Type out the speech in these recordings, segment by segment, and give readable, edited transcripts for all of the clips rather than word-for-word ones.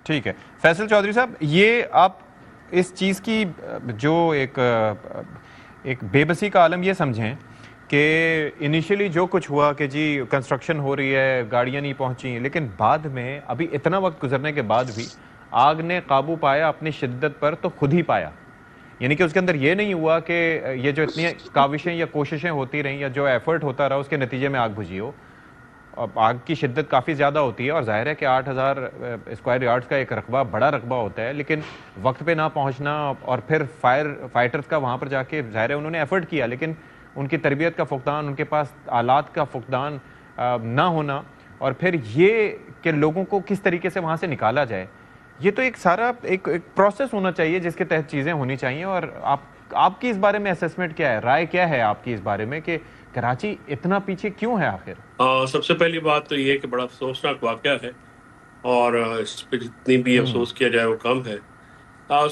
ٹھیک ہے فیصل چودھری صاحب، یہ آپ اس چیز کی جو ایک بے بسی کا عالم یہ سمجھیں کہ انیشلی جو کچھ ہوا کہ جی کنسٹرکشن ہو رہی ہے، گاڑیاں نہیں پہنچیں، لیکن بعد میں ابھی اتنا وقت گزرنے کے بعد بھی آگ نے قابو پایا اپنی شدت پر تو خود ہی پایا. یعنی کہ اس کے اندر یہ نہیں ہوا کہ یہ جو اتنی کاوشیں یا کوششیں ہوتی رہیں یا جو ایفرٹ ہوتا رہا اس کے نتیجے میں آگ بجھی ہو. آگ کی شدت کافی زیادہ ہوتی ہے اور ظاہر ہے کہ 8,000 اسکوائر یارڈز کا ایک رقبہ بڑا رقبہ ہوتا ہے، لیکن وقت پہ نہ پہنچنا اور پھر فائٹرز کا وہاں پر جا کے ظاہر ہے انہوں نے ایفرٹ کیا، لیکن ان کی تربیت کا فقدان، ان کے پاس آلات کا فقدان نہ ہونا، اور پھر یہ کہ لوگوں کو کس طریقے سے وہاں سے نکالا جائے، یہ تو ایک سارا ایک پروسیس ہونا چاہیے جس کے تحت چیزیں ہونی چاہیے. اور آپ کی اس بارے میں اسیسمنٹ کیا ہے، رائے کیا ہے آپ کی اس بارے میں کہ کراچی اتنا پیچھے کیوں ہے آخر؟ سب سے پہلی بات تو یہ ہے کہ بڑا افسوسناک واقعہ ہے اور اس پہ جتنی بھی افسوس کیا جائے وہ کم ہے.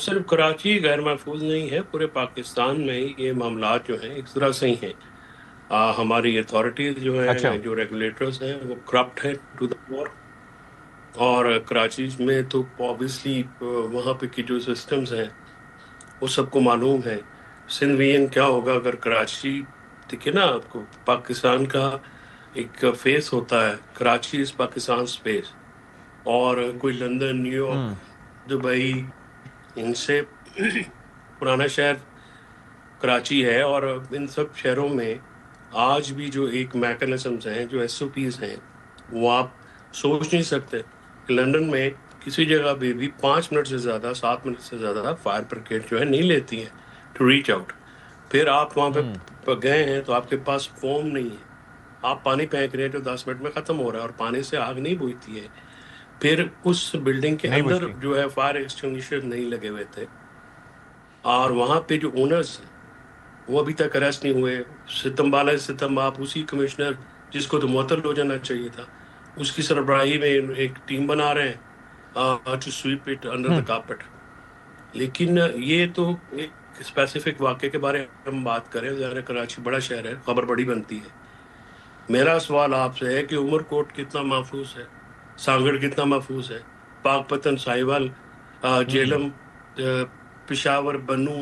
صرف کراچی غیر محفوظ نہیں ہے، پورے پاکستان میں یہ معاملات جو ہیں اس طرح سے ہی ہیں. ہماری اتھارٹیز جو ہیں، جو ریگولیٹرز ہیں، وہ کرپٹ ہیں ٹو دا کور. اور کراچی میں تو اوبیسلی وہاں پہ کی جو سسٹمز ہیں وہ سب کو معلوم ہے. سندھ ویژن کیا ہوگا اگر کراچی، دیکھیے نا آپ کو پاکستان کا ایک فیس ہوتا ہے، کراچی از پاکستان اسپیس، اور کوئی لندن، نیو یارک، دبئی، ان سے پرانا شہر کراچی ہے. اور ان سب شہروں میں آج بھی جو ایک میکانزمز ہیں، جو ایس او پیز ہیں، وہ آپ سوچ نہیں سکتے کہ لندن میں کسی جگہ پہ بھی 5 منٹ سے زیادہ، 7 منٹ سے زیادہ فائر بریگیڈ جو ہے نہیں لیتی ہے ٹو ریچ آؤٹ. پھر آپ وہاں پہ گئے ہیں تو آپ کے پاس فوم نہیں ہے، آپ پانی پھینک رہے ہیں جو 10 منٹ میں ختم ہو رہا ہے اور پانی سے آگ نہیں بجھتی ہے. پھر اس بلڈنگ کے اندر جو ہے فائر ایکسٹنگوشر نہیں لگے ہوئے تھے، اور وہاں پہ جو اونرز ہیں وہ ابھی تک اریسٹ نہیں ہوئے. ستم بالا ستم، آپ اسی کمشنر جس کو تو معطل ہو جانا چاہیے تھا، اس کی سربراہی میں ایک ٹیم بنا رہے ہیں to sweep it under the carpet. لیکن یہ تو ایک اسپیسیفک واقعے کے بارے میں ہم بات کریں. ظاہر کراچی بڑا شہر ہے، خبر بڑی بنتی ہے. میرا سوال آپ سے ہے کہ عمر کوٹ کتنا محفوظ ہے، سانگڑ کتنا محفوظ ہے، پاک پتن، ساہیوال، جیلم، پشاور، بنو،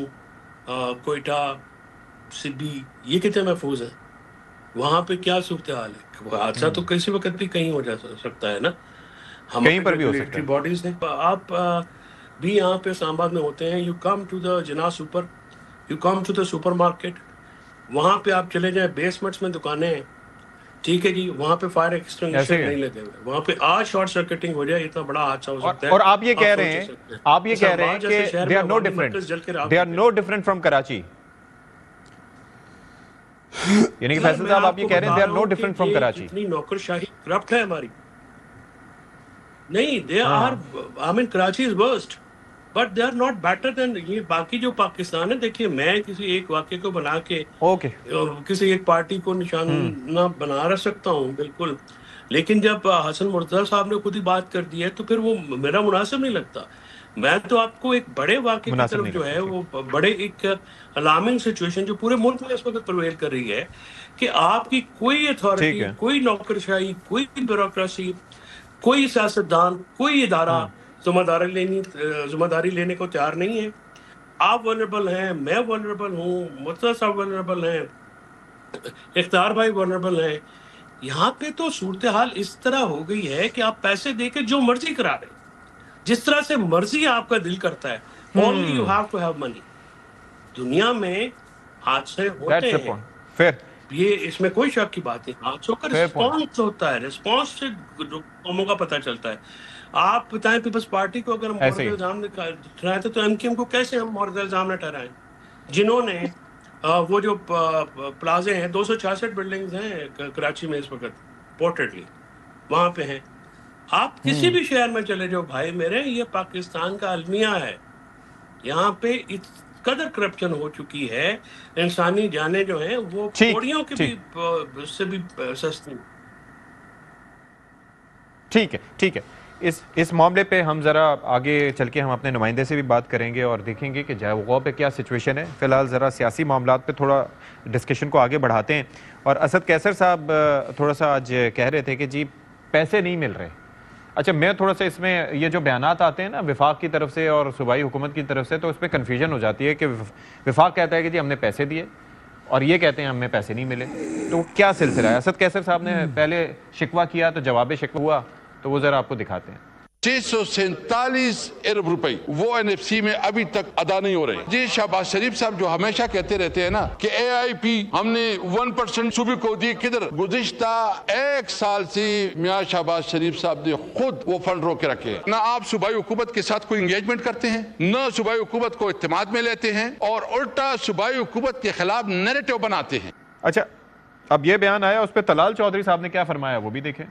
کوئٹہ، سبی، یہ کتنے محفوظ ہیں؟ وہاں پہ کیا صورتحال ہے؟ حادثہ تو کسی وقت بھی کہیں ہو جا سکتا ہے نا. ہمارے ریگولیٹری باڈیز ہیں. آپ بھی یہاں پہ اسلام آباد میں ہوتے ہیں، you come to the Jinnah super, you come to the supermarket, وہاں پہ آپ چلے جائیں، بیسمنٹس میں دکانیں ہیں، ٹھیک ہے جی، وہاں پہ فائر ایکسٹنگوشر نہیں لگے ہوئے، وہاں پہ آج شارٹ سرکٹنگ ہو جائے، اتنا بڑا حادثہ ہو سکتا ہے. اور آپ یہ کہہ رہے ہیں کہ they are no different from Karachi. یعنی کہ فیصل صاحب آپ یہ کہہ رہے ہیں they are no different from Karachi. اتنی نوکر شاہی کرپٹ ہے ہماری. نہیں، they are، I mean Karachi is worst but they are not better than یہ باقی جو پاکستان ہے. دیکھیے میں کسی ایک واقعے کو بنا کے کسی ایک پارٹی کو نشانہ بنا رہ سکتا ہوں بالکل، لیکن جب حسن مرتضیٰ صاحب نے خود ہی بات کر دی ہے تو پھر وہ میرا مناسب نہیں لگتا. میں تو آپ کو ایک بڑے واقعے کی طرف جو ہے وہ بڑے ایک الارمنگ سچویشن جو پورے ملک میں اس وقت پرویل کر رہی ہے کہ آپ کی کوئی اتھارٹی، کوئی نوکرشاہی، کوئی بیوروکریسی، کوئی سیاستدان، کوئی ادارہ ذمہ داری لینے کو تیار نہیں ہے. آپ ولنریبل ہیں، میں ولنریبل ہوں، مرتضیٰ صاحب ولنریبل ہیں، اختیار بھائی ولنریبل ہیں. یہاں پہ تو صورتحال اس طرح ہو گئی ہے کہ آپ پیسے دے کے جو مرضی کرا رہے ہیں، جس طرح سے مرضی آپ کا دل کرتا ہے. only you have to have money. دنیا میں حادثے ہوتے ہیں، یہ اس میں کوئی شک کی بات نہیں. حادثوں کا رسپانس ہوتا ہے، رسپانس سے قوموں کا پتہ چلتا ہے. آپ بتائیں پیپلز پارٹی کو اگر ہم مورد الزام ٹھہرائے تو ایم کیو ایم کو کیسے ہم مورد الزام نہ ٹھہرائیں، جنہوں نے وہ جو پلازے ہیں، 266 بلڈنگز ہیں کراچی میں اس وقت پورٹریٹلی وہاں پہ ہیں. آپ کسی بھی شہر میں چلے جاؤ بھائی میرے، یہ پاکستان کا المیہ ہے. یہاں پہ اس قدر کرپشن ہو چکی ہے، انسانی جانیں جو ہیں وہ کوڑیوں کے بھی سے بھی سستی. ٹھیک ہے. اس معاملے پہ ہم ذرا آگے چل کے ہم اپنے نمائندے سے بھی بات کریں گے اور دیکھیں گے کہ جاوغا پہ کیا سچویشن ہے. فی الحال ذرا سیاسی معاملات پہ تھوڑا ڈسکشن کو آگے بڑھاتے ہیں. اور اسد قیصر صاحب تھوڑا سا آج کہہ رہے تھے کہ جی پیسے نہیں مل رہے. اچھا میں تھوڑا سا اس میں یہ جو بیانات آتے ہیں نا وفاق کی طرف سے اور صوبائی حکومت کی طرف سے تو اس پہ کنفیوژن ہو جاتی ہے کہ وفاق کہتا ہے کہ جی ہم نے پیسے دیے اور یہ کہتے ہیں ہمیں پیسے نہیں ملے. تو کیا سلسلہ ہے؟ اسد قیصر صاحب نے پہلے شکوہ کیا تو جواب شکوہ ہوا, تو وہ ذرا آپ کو دکھاتے ہیں. 647 ارب روپے وہ NFC میں ابھی تک ادا نہیں ہو رہے. جی شہباز شریف صاحب جو ہمیشہ کہتے رہتے ہیں نا کہ AIP ہم نے 1% صوبے کو دی, کدھر گزشتہ 1 سال سے میاں شہباز شریف صاحب نے خود وہ فنڈ روک کے رکھے. نہ آپ صوبائی حکومت کے ساتھ کوئی انگیجمنٹ کرتے ہیں, نہ صوبائی حکومت کو اعتماد میں لیتے ہیں, اور الٹا صوبائی حکومت کے خلاف نیریٹو بناتے ہیں. اچھا اب یہ بیان آیا, اس پہ طلال چودھری صاحب نے کیا فرمایا وہ بھی دیکھیں.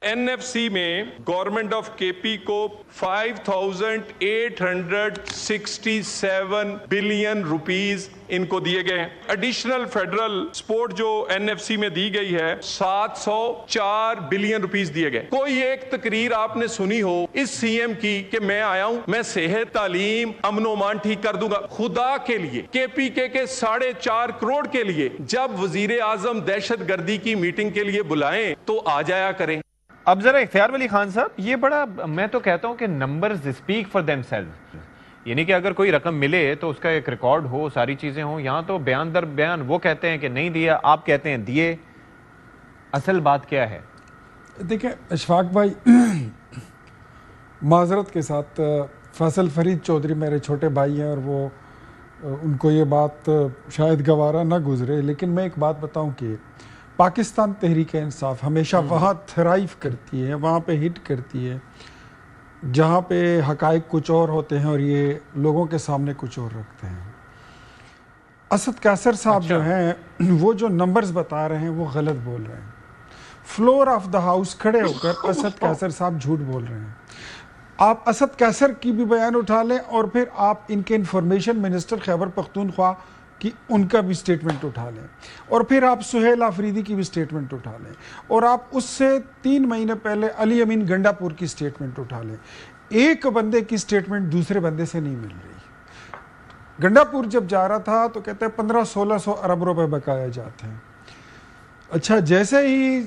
NFC میں گورنمنٹ آف KP کو 5,867 بلین روپیز ان کو دیے گئے ہیں. ایڈیشنل فیڈرل سپورٹ جو NFC میں دی گئی ہے 704 بلین روپیز دیے گئے. کوئی ایک تقریر آپ نے سنی ہو اس CM کی کہ میں آیا ہوں, میں صحت, تعلیم, امن و امان ٹھیک کر دوں گا. خدا کے لیے KPK کے 4.5 کروڑ کے لیے جب وزیر اعظم دہشت گردی کی میٹنگ کے لیے بلائیں تو آ جایا کریں. اب ذرا اختیار ولی خان صاحب, یہ بڑا میں تو کہتا ہوں کہ numbers speak for them self, یعنی کہ اگر کوئی رقم ملے تو اس کا ایک ریکارڈ ہو, ساری چیزیں ہوں. یہاں تو بیان در بیان وہ کہتے ہیں کہ نہیں دیا, آپ کہتے ہیں دیے. اصل بات کیا ہے؟ دیکھیں اشفاق بھائی, معذرت کے ساتھ فیصل فرید چودھری میرے چھوٹے بھائی ہیں اور وہ ان کو یہ بات شاید گوارا نہ گزرے, لیکن میں ایک بات بتاؤں کہ پاکستان تحریک انصاف ہمیشہ وہاں تھرائیو کرتی ہے, وہاں پہ ہٹ کرتی ہے جہاں پہ حقائق کچھ اور ہوتے ہیں اور یہ لوگوں کے سامنے کچھ اور رکھتے ہیں. اسد قیصر صاحب جو ہیں وہ جو نمبرز بتا رہے ہیں وہ غلط بول رہے ہیں. فلور آف دا ہاؤس کھڑے ہو کر اسد قیصر صاحب جھوٹ بول رہے ہیں. آپ اسد قیصر کی بھی بیان اٹھا لیں اور پھر آپ ان کے انفارمیشن منسٹر خیبر پختونخوا کہ ان کا بھی سٹیٹمنٹ اٹھا لیں, اور پھر آپ سہیل آفریدی کی بھی سٹیٹمنٹ اٹھا لیں, اور آپ اس سے 3 مہینے پہلے علی امین گنڈا پور کی سٹیٹمنٹ اٹھا لیں. ایک بندے کی سٹیٹمنٹ دوسرے بندے سے نہیں مل رہی. گنڈا پور جب جا رہا تھا تو کہتے ہیں 1500-1600 ارب روپے بقایا جاتے ہیں. اچھا جیسے ہی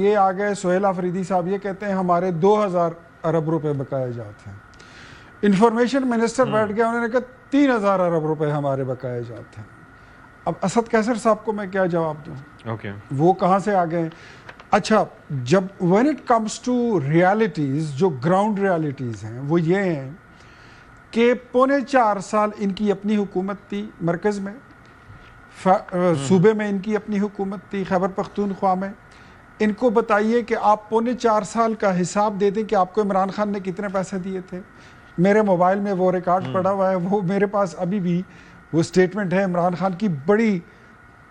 یہ آ گئے سہیل آفریدی صاحب یہ کہتے ہیں ہمارے 2000 ارب روپے بقائے جاتے ہیں. انفارمیشن منسٹر بیٹھ گیا, انہوں نے کہا 3000 ارب روپے ہمارے بقائے جاتے ہیں. اب اسد قیصر صاحب کو میں کیا جواب دوں؟ وہ کہاں سے آ گئے؟ اچھا جب when it comes to realities, جو گراؤنڈ ریالٹیز ہیں وہ یہ ہیں کہ 4.5 سال ان کی اپنی حکومت تھی مرکز میں, صوبے میں ان کی اپنی حکومت تھی خیبر پختونخوا میں. ان کو بتائیے کہ آپ 4.5 سال کا حساب دے دیں کہ آپ کو عمران خان نے کتنے پیسے دیے تھے. میرے موبائل میں وہ ریکارڈ پڑا ہوا ہے, وہ میرے پاس ابھی بھی وہ سٹیٹمنٹ ہے. عمران خان کی بڑی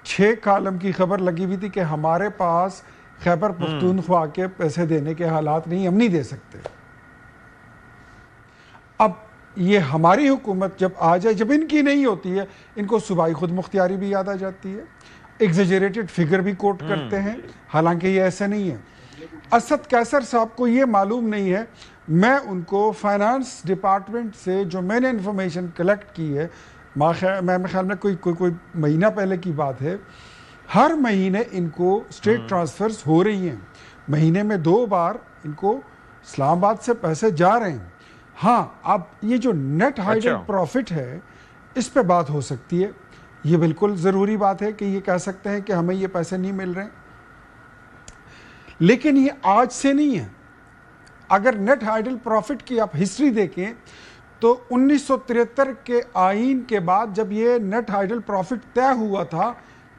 6 کالم کی خبر لگی ہوئی تھی کہ ہمارے پاس خیبر پختونخوا کے پیسے دینے کے حالات نہیں, ہم نہیں دے سکتے. اب یہ ہماری حکومت جب آ جائے, جب ان کی نہیں ہوتی ہے, ان کو صوبائی خود مختاری بھی یاد آ جاتی ہے, ایگزیجریٹڈ فگر بھی کوٹ کرتے ہیں, حالانکہ یہ ایسا نہیں ہے. اسد قیصر صاحب کو یہ معلوم نہیں ہے. میں ان کو فائنانس ڈپارٹمنٹ سے جو میں نے انفارمیشن کلیکٹ کی ہے, میں خیال میں کوئی مہینہ پہلے کی بات ہے, ہر مہینے ان کو اسٹیٹ ٹرانسفرز ہو رہی ہیں. مہینے میں 2 بار ان کو اسلام آباد سے پیسے جا رہے ہیں. ہاں اب یہ جو نیٹ ہائیڈل پروفٹ ہے اس پہ بات ہو سکتی ہے. یہ بالکل ضروری بات ہے کہ یہ کہہ سکتے ہیں کہ ہمیں یہ پیسے نہیں مل رہے, لیکن یہ آج سے نہیں ہے. اگر نیٹ ہائیڈل پروفٹ کی آپ ہسٹری دیکھیں تو 1973 کے آئین کے بعد جب یہ نیٹ ہائیڈل پروفٹ طے ہوا تھا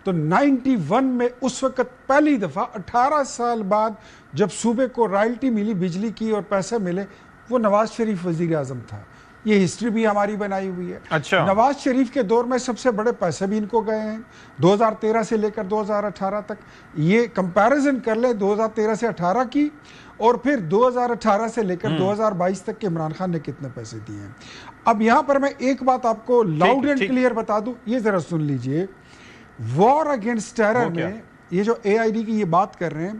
تو 91 میں اس وقت پہلی دفعہ 18 سال بعد جب صوبے کو رائلٹی ملی بجلی کی اور پیسے ملے, وہ نواز شریف وزیر اعظم تھا. یہ ہسٹری بھی ہماری بنائی ہوئی ہے. اچھا نواز شریف کے دور میں سب سے بڑے پیسے بھی ان کو گئے ہیں 2013 سے لے کر 2018 تک. یہ کمپیریزن کر لیں 2013 سے 18 کی اور پھر 2018 سے لے کر 2022 تک کے عمران خان نے کتنے پیسے دیے ہیں. اب یہاں پر میں ایک بات آپ کو لاؤڈ اینڈ کلیئر بتا دوں, یہ ذرا سن لیجئے. وار اگینسٹ ٹیرر میں یہ جو AID کی یہ بات کر رہے ہیں,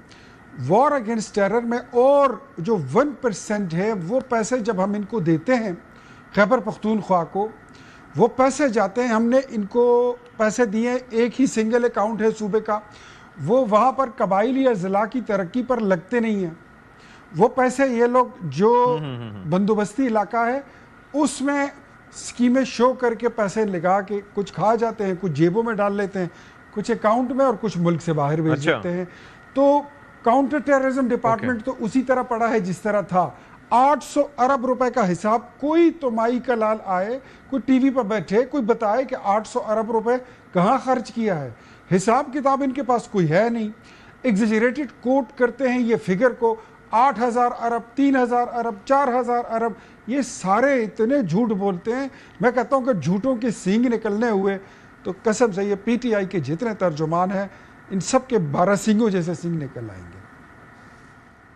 وار اگینسٹ ٹیرر میں اور جو 1% ہے وہ پیسے جب ہم ان کو دیتے ہیں خیبر پختونخوا کو, وہ پیسے جاتے ہیں, ہم نے ان کو پیسے دیے, ایک ہی سنگل اکاؤنٹ ہے صوبے کا, وہ وہاں پر قبائل یا ضلع کی ترقی پر لگتے نہیں ہیں, وہ پیسے یہ لوگ جو بندوبستی علاقہ ہے اس میں اسکیمیں شو کر کے پیسے لگا کے کچھ کھا جاتے ہیں, کچھ جیبوں میں ڈال لیتے ہیں, کچھ اکاؤنٹ میں اور کچھ ملک سے باہر بھیج دیتے ہیں. تو کاؤنٹر ٹیررزم ڈپارٹمنٹ تو اسی طرح پڑا ہے جس طرح تھا. 800 ارب روپے کا حساب, کوئی تو مائی کا لال آئے, کوئی ٹی وی پر بیٹھے, کوئی بتائے کہ 800 ارب روپے کہاں خرچ کیا ہے. حساب کتاب ان کے پاس کوئی ہے نہیں, ایگزیجریٹڈ کوٹ کرتے ہیں یہ فگر کو, 8000 ارب, 3000 ارب, 4000 ارب, یہ سارے اتنے جھوٹ بولتے ہیں. میں کہتا ہوں کہ جھوٹوں کے سینگ نکلنے ہوئے تو قسم سے یہ پی ٹی آئی کے جتنے ترجمان ہیں ان سب کے 12 سینگوں جیسے سینگ نکل آئیں گے.